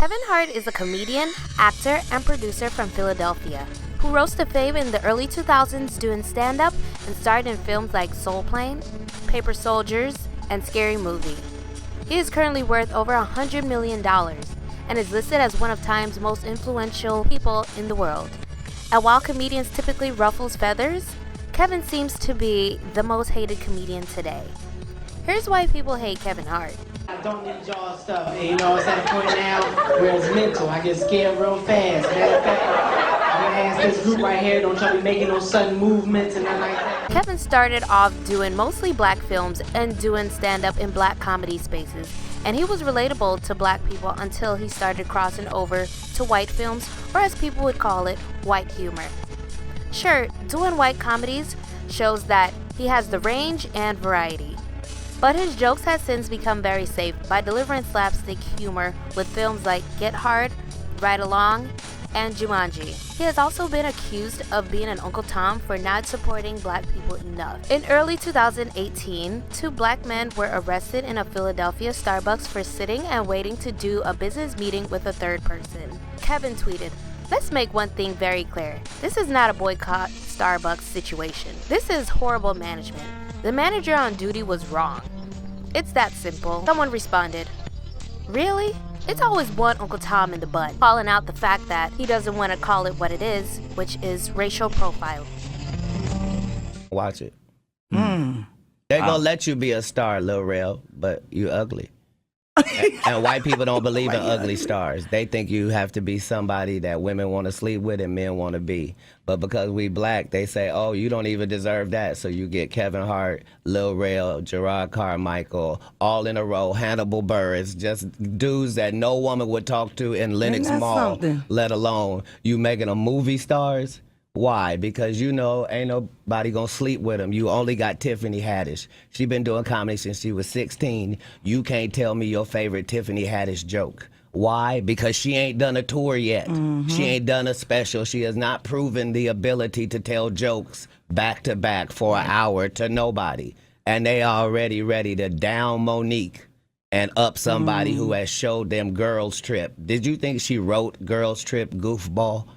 Kevin Hart is a comedian, actor, and producer from Philadelphia who rose to fame in the early 2000s doing stand-up and starred in films like Soul Plane, Paper Soldiers, and Scary Movie. He is currently worth over $100 million and is listed as one of Time's most influential people in the world. And while comedians typically ruffles feathers, Kevin seems to be the most hated comedian today. Here's why people hate Kevin Hart. I don't need y'all stuff, and you know, it's at a point now where it's mental. I get scared real fast. Matter of fact, I'm gonna ask this group right here, don't y'all be making no sudden movements and nothing like that. Kevin started off doing mostly black films and doing stand-up in black comedy spaces, and he was relatable to black people until he started crossing over to white films, or as people would call it, white humor. Sure, doing white comedies shows that he has the range and variety. But his jokes have since become very safe by delivering slapstick humor with films like Get Hard, Ride Along, and Jumanji. He has also been accused of being an Uncle Tom for not supporting black people enough. In early 2018, 2 black men were arrested in a Philadelphia Starbucks for sitting and waiting to do a business meeting with a third person. Kevin tweeted, "Let's make one thing very clear. This is not a boycott Starbucks situation. This is horrible management. The manager on duty was wrong. It's that simple." Someone responded, "Really? It's always one Uncle Tom in the butt," calling out the fact that he doesn't want to call it what it is, which is racial profiling. Watch it. They're gonna let you be a star, Lil Rel, but you ugly. And white people don't believe in ugly stars. They think you have to be somebody that women want to sleep with and men want to be. But because we black, they say, oh, you don't even deserve that. So you get Kevin Hart, Lil Rel, Gerard Carmichael, all in a row, Hannibal Buress, just dudes that no woman would talk to in Lenox Mall, let alone you making them movie stars. Why? Because you know ain't nobody gonna sleep with them. You only got Tiffany Haddish. She been doing comedy since she was 16. You can't tell me your favorite Tiffany Haddish joke. Why? Because she ain't done a tour yet. She ain't done a special. She has not proven the ability to tell jokes back to back for an hour to nobody. And they already ready to down Monique and up somebody who has showed them Girls Trip. Did you think she wrote Girls Trip, goofball?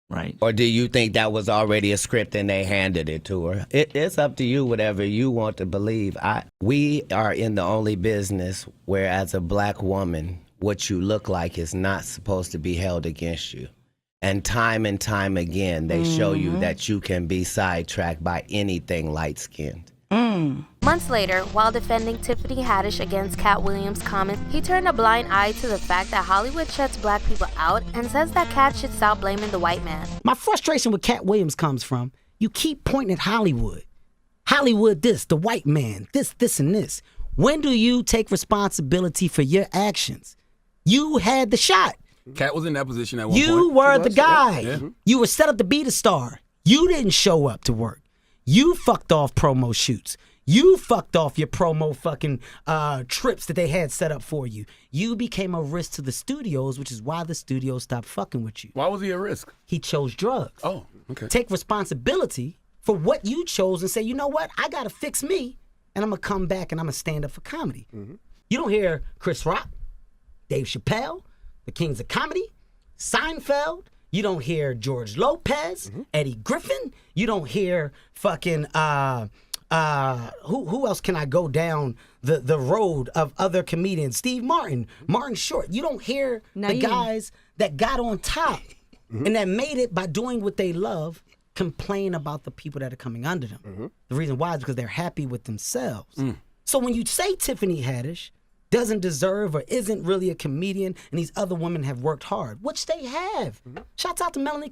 Right. Or do you think that was already a script and they handed it to her? It's up to you, whatever you want to believe. We are in the only business where, as a black woman, what you look like is not supposed to be held against you. And time again, they show you that you can be sidetracked by anything light-skinned. Months later, while defending Tiffany Haddish against Cat Williams' comments, he turned a blind eye to the fact that Hollywood shuts black people out and says that Cat should stop blaming the white man. My frustration with Cat Williams comes from, you keep pointing at Hollywood. Hollywood this, the white man, this, and this. When do you take responsibility for your actions? You had the shot. Cat was in that position at one point. You were the guy. Yeah. You were set up to be the star. You didn't show up to work. You fucked off promo shoots. You fucked off your promo fucking trips that they had set up for you. You became a risk to the studios, which is why the studios stopped fucking with you. Why was he a risk? He chose drugs. Oh, okay. Take responsibility for what you chose and say, you know what? I got to fix me, and I'm going to come back and I'm going to stand up for comedy. You don't hear Chris Rock, Dave Chappelle, the Kings of Comedy, Seinfeld. You don't hear George Lopez, Eddie Griffin. You don't hear fucking, who else can I go down the road of other comedians? Steve Martin, Martin Short. You don't hear the guys that got on top and that made it by doing what they love complain about the people that are coming under them. The reason why is because they're happy with themselves. So when you say Tiffany Haddish doesn't deserve or isn't really a comedian and these other women have worked hard, which they have. Shouts out to Melanie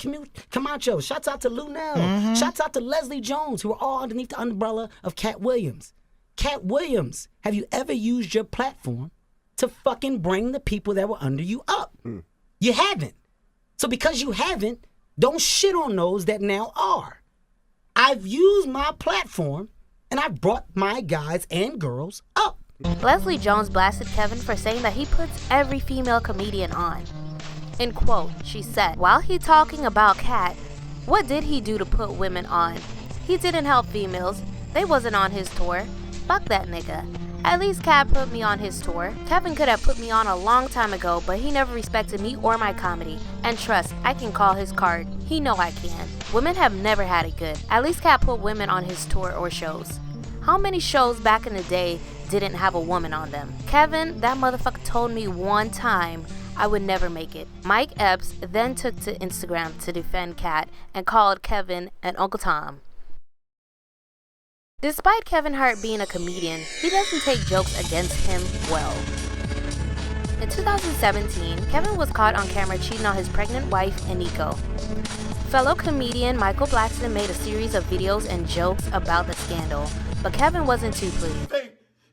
Camacho. Shouts out to Lunel. Shouts out to Leslie Jones, who are all underneath the umbrella of Cat Williams. Cat Williams, have you ever used your platform to fucking bring the people that were under you up? You haven't. So because you haven't, don't shit on those that now are. I've used my platform and I've brought my guys and girls up. Leslie Jones blasted Kevin for saying that he puts every female comedian on. In quote, she said, while he talking about Cat, what did he do to put women on? He didn't help females. They wasn't on his tour. Fuck that nigga. At least Cat put me on his tour. Kevin could have put me on a long time ago, but he never respected me or my comedy. And trust, I can call his card. He know I can. Women have never had it good. At least Cat put women on his tour or shows. How many shows back in the day didn't have a woman on them? Kevin, that motherfucker told me one time I would never make it. Mike Epps then took to Instagram to defend Cat and called Kevin an Uncle Tom. Despite Kevin Hart being a comedian, he doesn't take jokes against him well. In 2017, Kevin was caught on camera cheating on his pregnant wife, Eniko. Fellow comedian Michael Blackson made a series of videos and jokes about the scandal, but Kevin wasn't too pleased.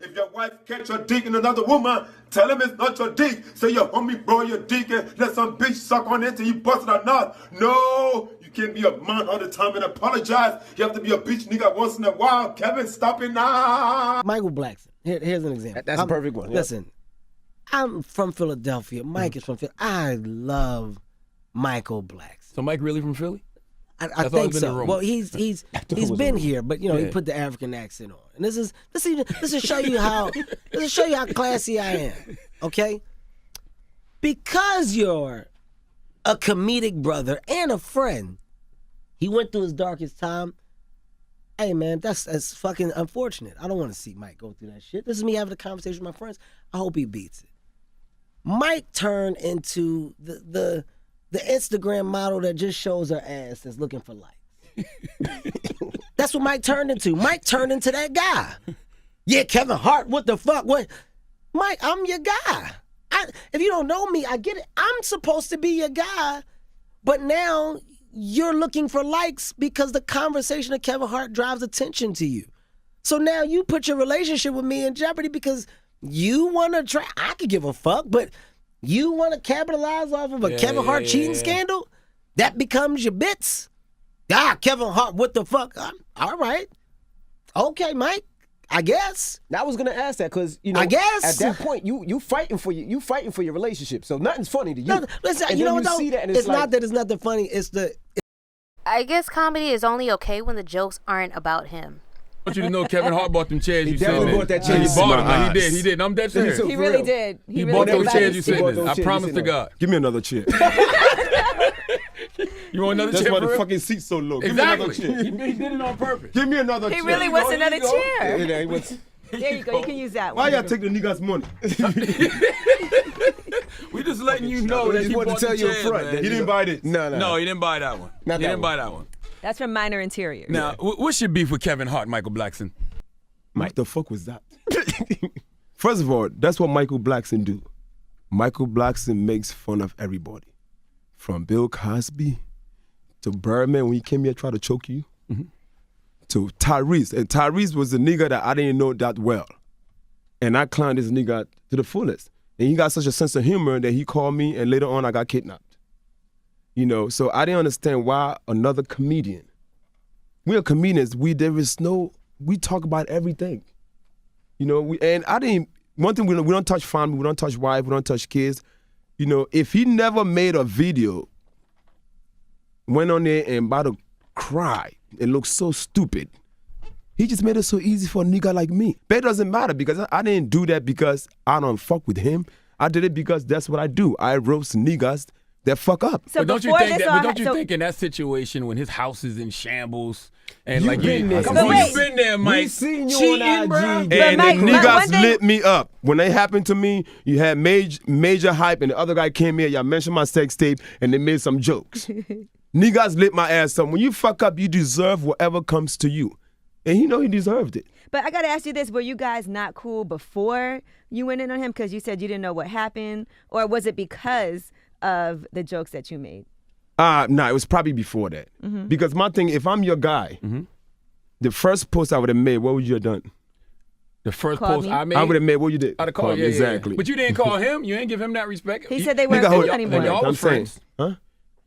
If your wife catch your dick in another woman, tell him it's not your dick. Say your homie bro your dick and let some bitch suck on it till you bust it or not. No, you can't be a man all the time and apologize. You have to be a bitch nigga once in a while. Kevin, stop it now. Michael Blackson. Here's an example. That's a perfect one. Listen, I'm from Philadelphia. Mike is from Philly. I love Michael Blackson. So Mike really from Philly? I think so. Well, he's been here, but you know he put the African accent on. And this is to show you how classy I am. Okay, because you're a comedic brother and a friend. He went through his darkest time. Hey man, that's fucking unfortunate. I don't want to see Mike go through that shit. This is me having a conversation with my friends. I hope he beats it. Mike turned into the Instagram model that just shows her ass that's looking for likes. That's what Mike turned into. Mike turned into that guy. Yeah, Kevin Hart, what the fuck? What? Mike, I'm your guy. If you don't know me, I get it. I'm supposed to be your guy, but now you're looking for likes because the conversation of Kevin Hart drives attention to you. So now you put your relationship with me in jeopardy because you want to try. I could give a fuck, but you want to capitalize off of a Kevin Hart cheating scandal? That becomes your bits. Kevin Hart, what the fuck? All right. Okay, Mike. I guess. I was gonna ask that because I guess at that point you fighting for your relationship, so nothing's funny to you. No, listen, you know what though? It's not that it's nothing funny. I guess comedy is only okay when the jokes aren't about him. I want you to know Kevin Hart bought them chairs. He definitely bought that chair. He bought them. He did. I'm dead serious. He really did. He bought those chairs you sitting in. I promise to God. Give me another chair. You want another That's chair? That's why the fucking seat's so low. Exactly. Give me another chair. He did it on purpose. Give me another chair. He really wants another chair. Yeah, There you go. You can use that one. Why y'all take the niggas' money? We just letting you know that he bought the chairs, man. He didn't buy this. No, he didn't buy that one. He didn't buy that one. That's from Minor Interiors. Now, what's your beef with Kevin Hart, Michael Blackson? What the fuck was that? First of all, that's what Michael Blackson do. Michael Blackson makes fun of everybody. From Bill Cosby to Birdman when he came here tried to choke you, to Tyrese. And Tyrese was a nigga that I didn't know that well. And I climbed this nigga to the fullest. And he got such a sense of humor that he called me and later on I got kidnapped. You know, so I didn't understand why another comedian. We are comedians, we talk about everything. You know, one thing we don't touch family, we don't touch wife, we don't touch kids. You know, if he never made a video, went on there and about to cry and looked so stupid, he just made it so easy for a nigga like me. But it doesn't matter because I didn't do that because I don't fuck with him. I did it because that's what I do. I roast niggas that fuck up. So but don't you think in that situation when his house is in shambles and you've been there, Mike. We seen you on IG. And Mike, the niggas lit me up. When they happened to me, you had major hype and the other guy came here, y'all mentioned my sex tape and they made some jokes. Niggas lit my ass up. When you fuck up, you deserve whatever comes to you. And he know he deserved it. But I got to ask you this. Were you guys not cool before you went in on him because you said you didn't know what happened? Or was it because of the jokes that you made? No, it was probably before that. Because my thing, if I'm your guy, the first post I would have made, what would you have done? The first post I made? I would have made what you did. I'd have called, exactly. But you didn't call him. You ain't give him that respect. He said they weren't cool anymore. Y'all was friends. Huh?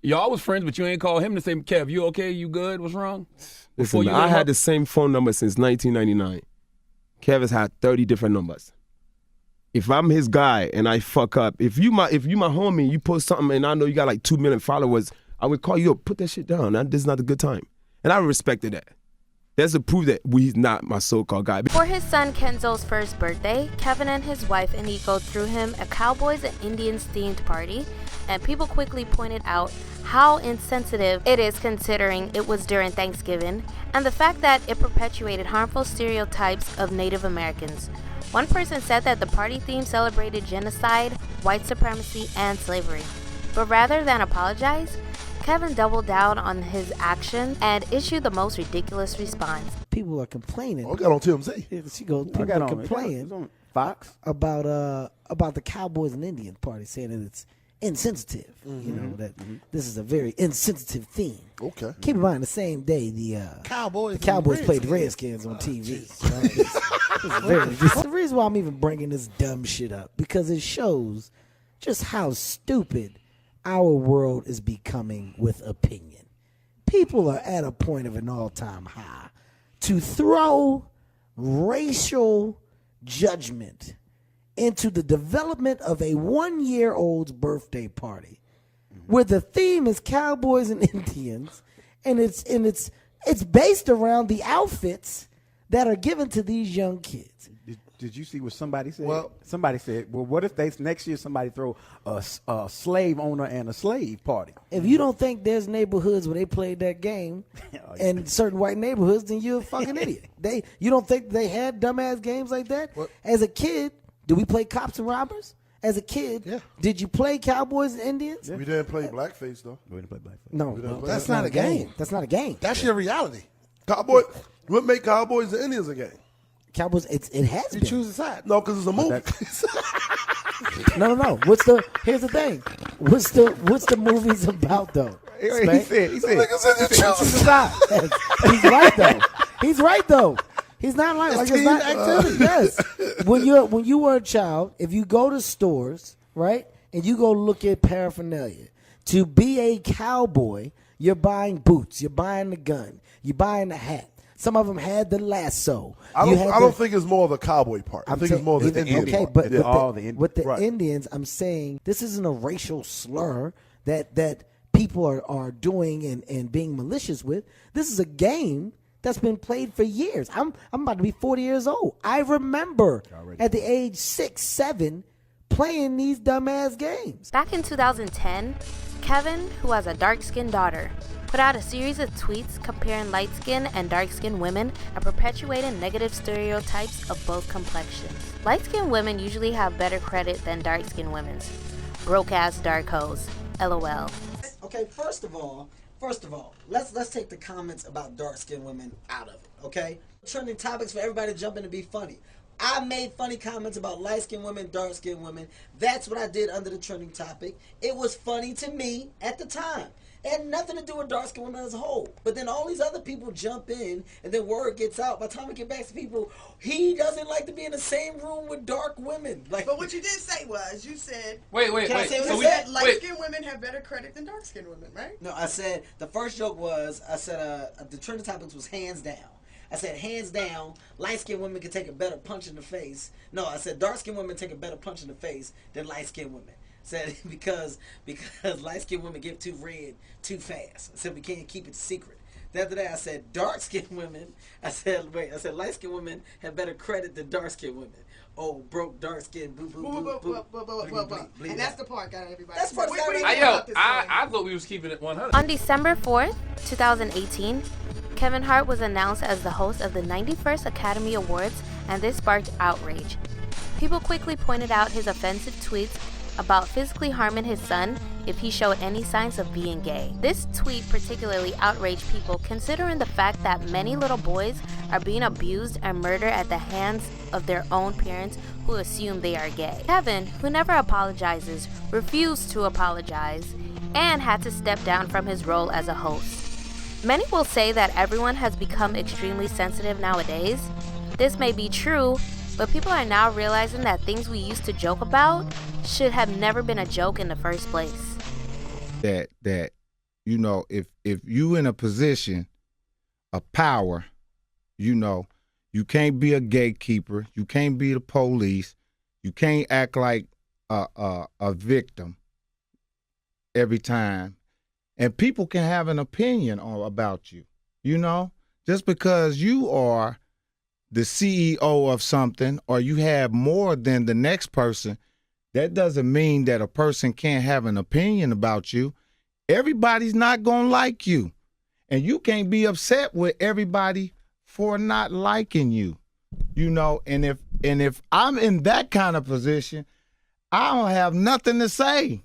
Y'all was friends, but you ain't call him to say, Kev, you okay? You good? What's wrong? Listen, I had the same phone number since 1999. Kev has had 30 different numbers. If I'm his guy and I fuck up, if you my homie, you post something and I know you got like 2 million followers, I would call you up, put that shit down. This is not a good time. And I respected that. That's to prove that he's not my so-called guy. For his son Kenzo's first birthday, Kevin and his wife Iniko threw him a Cowboys and Indians themed party, and people quickly pointed out how insensitive it is considering it was during Thanksgiving, and the fact that it perpetuated harmful stereotypes of Native Americans. One person said that the party theme celebrated genocide, white supremacy, and slavery. But rather than apologize, Kevin doubled down on his action and issued the most ridiculous response. People are complaining. Oh, I got on TMZ. She goes, people are complaining Fox about the Cowboys and Indians party, saying that it's insensitive. You know, that this is a very insensitive theme. Okay. Keep in mind, the same day the Cowboys played the Redskins on TV. Right? The reason why I'm even bringing this dumb shit up, because it shows just how stupid our world is becoming with opinion. People are at a point of an all-time high to throw racial judgment into the development of a 1-year-old's birthday party, where the theme is Cowboys and Indians, and it's based around the outfits that are given to these young kids. Did you see what somebody said? Well, somebody said, well, what if next year somebody throw a slave owner and a slave party? If you don't think there's neighborhoods where they played that game in certain white neighborhoods, then you're a fucking idiot. You don't think they had dumbass games like that? What? As a kid, did we play cops and robbers? As a kid, did you play Cowboys and Indians? We didn't play blackface, though. We didn't play blackface. No, that's not a game. That's not a game. That's your reality. What make Cowboys and Indians a game? Cowboys, it has been. You choose a side. No, because it's a movie. No. Here's the thing. What's the movies about though? He said. Choose a side. He's right though. He's not right. Like, it's not activity. Yes. When you were a child, if you go to stores, right, and you go look at paraphernalia, to be a cowboy, you're buying boots, you're buying the gun, you're buying the hat. Some of them had the lasso. I don't think it's more of the cowboy part. I think it's more of the Indian part. Okay, but with the Indians, I'm saying this isn't a racial slur that people are doing and being malicious with. This is a game that's been played for years. I'm about to be 40 years old. I remember at the age 6, 7 playing these dumbass games. Back in 2010, Kevin, who has a dark-skinned daughter, put out a series of tweets comparing light-skinned and dark-skinned women and perpetuating negative stereotypes of both complexions. Light-skinned women usually have better credit than dark-skinned women's. Broke-ass dark hoes. LOL. Okay, first of all, let's take the comments about dark-skinned women out of it, okay? Trending topics for everybody to jump in and be funny. I made funny comments about light-skinned women, dark-skinned women. That's what I did under the trending topic. It was funny to me at the time. It had nothing to do with dark-skinned women as a whole. But then all these other people jump in, and then word gets out. By the time we get back to people, he doesn't like to be in the same room with dark women. Like, but what you did say was, you said... Wait. Light-skinned women have better credit than dark-skinned women, right? No, I said, the first joke was, I said the trending topics was hands down. I said, hands down, light-skinned women can take a better punch in the face. No, I said, dark-skinned women take a better punch in the face than light-skinned women. Said because light-skinned women get too red too fast. I said we can't keep it secret. After that, I said dark-skinned women. I said light-skinned women have better credit than dark-skinned women. Oh, broke dark-skinned, boo, boo, boo, boo. And that's the part got everybody. That's what I thought we was keeping it 100. On December 4th, 2018, Kevin Hart was announced as the host of the 91st Academy Awards, and this sparked outrage. People quickly pointed out his offensive tweets about physically harming his son if he showed any signs of being gay. This tweet particularly outraged people considering the fact that many little boys are being abused and murdered at the hands of their own parents who assume they are gay. Kevin, who never apologizes, refused to apologize and had to step down from his role as a host. Many will say that everyone has become extremely sensitive nowadays. This may be true, but people are now realizing that things we used to joke about should have never been a joke in the first place. That you know, if you in a position of power, you know, you can't be a gatekeeper, you can't be the police, you can't act like a victim every time, and people can have an opinion about you. You know, Just because you are the CEO of something or you have more than the next person, that doesn't mean that a person can't have an opinion about you. Everybody's not going to like you. And you can't be upset with everybody for not liking you. You know, and if I'm in that kind of position, I don't have nothing to say.